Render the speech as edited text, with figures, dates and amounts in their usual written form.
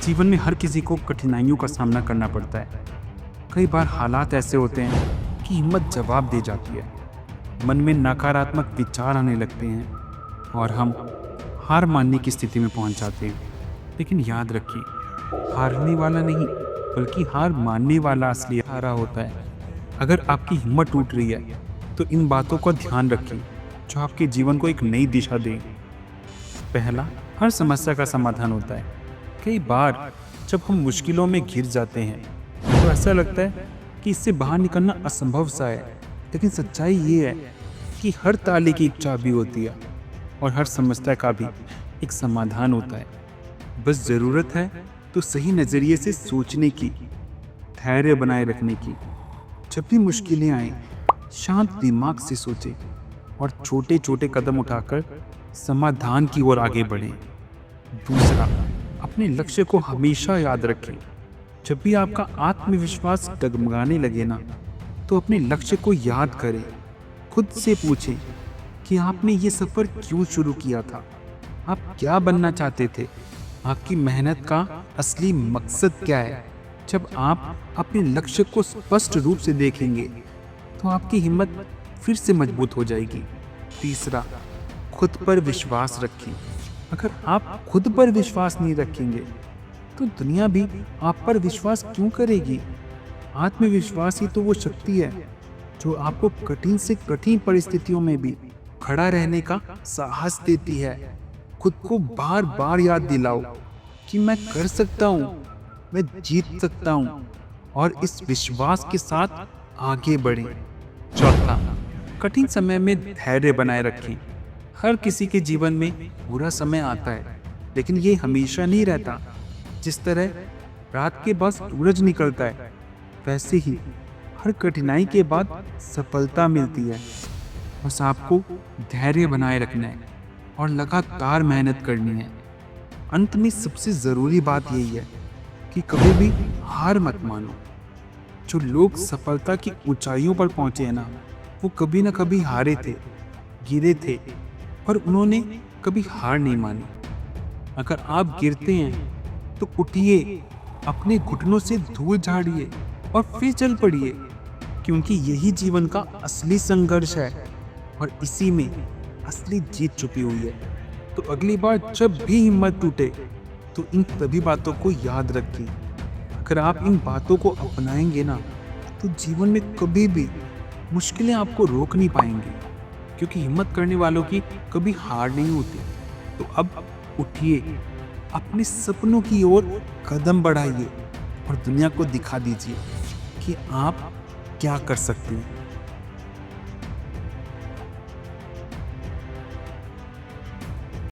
जीवन में हर किसी को कठिनाइयों का सामना करना पड़ता है। कई बार हालात ऐसे होते हैं कि हिम्मत जवाब दे जाती है। मन में नकारात्मक विचार आने लगते हैं और हम हार मानने की स्थिति में पहुंच जाते हैं। लेकिन याद रखिए, हारने वाला नहीं बल्कि हार मानने वाला असली हारा होता है। अगर आपकी हिम्मत टूट रही है तो इन बातों का ध्यान रखिए जो आपके जीवन को एक नई दिशा दें। पहला, हर समस्या का समाधान होता है। कई बार जब हम मुश्किलों में घिर जाते हैं तो ऐसा लगता है कि इससे बाहर निकलना असंभव सा है। लेकिन सच्चाई ये है कि हर ताले की एक चाबी होती है और हर समस्या का भी एक समाधान होता है। बस ज़रूरत है तो सही नज़रिए से सोचने की, धैर्य बनाए रखने की। जब भी मुश्किलें आए, शांत दिमाग से सोचें और छोटे छोटे कदम उठाकर समाधान की ओर आगे बढ़ें। दूसरा, अपने लक्ष्य को हमेशा याद रखें। जब भी आपका आत्मविश्वास डगमगाने लगे ना, तो अपने लक्ष्य को याद करें। खुद से पूछें कि आपने ये सफ़र क्यों शुरू किया था, आप क्या बनना चाहते थे, आपकी मेहनत का असली मकसद क्या है। जब आप अपने लक्ष्य को स्पष्ट रूप से देखेंगे तो आपकी हिम्मत फिर से मजबूत हो जाएगी। तीसरा, खुद पर विश्वास रखें। अगर आप खुद पर विश्वास नहीं रखेंगे तो दुनिया भी आप पर विश्वास क्यों करेगी। आत्मविश्वास ही तो वो शक्ति है जो आपको कठिन से कठिन परिस्थितियों में भी खड़ा रहने का साहस देती है। खुद को बार बार याद दिलाओ कि मैं कर सकता हूँ, मैं जीत सकता हूँ, और इस विश्वास के साथ आगे बढ़ें। चौथा, कठिन समय में धैर्य बनाए रखें। हर किसी के जीवन में बुरा समय आता है, लेकिन ये हमेशा नहीं रहता। जिस तरह रात के बाद सूरज निकलता है, वैसे ही हर कठिनाई के बाद सफलता मिलती है। बस आपको धैर्य बनाए रखना है और लगातार मेहनत करनी है। अंत में सबसे ज़रूरी बात यही है कि कभी भी हार मत मानो। जो लोग सफलता की ऊंचाइयों पर पहुंचे हैं ना, वो कभी ना कभी हारे थे, गिरे थे, पर उन्होंने कभी हार नहीं मानी। अगर आप गिरते हैं तो उठिए, अपने घुटनों से धूल झाड़िए और फिर चल पड़िए, क्योंकि यही जीवन का असली संघर्ष है और इसी में असली जीत छुपी हुई है। तो अगली बार जब भी हिम्मत टूटे तो इन सभी बातों को याद रखिए। अगर आप इन बातों को अपनाएंगे ना, तो जीवन में कभी भी मुश्किलें आपको रोक नहीं पाएंगी, क्योंकि हिम्मत करने वालों की कभी हार नहीं होती। तो अब उठिए, अपने सपनों की ओर कदम बढ़ाइए और दुनिया को दिखा दीजिए कि आप क्या कर सकते हैं।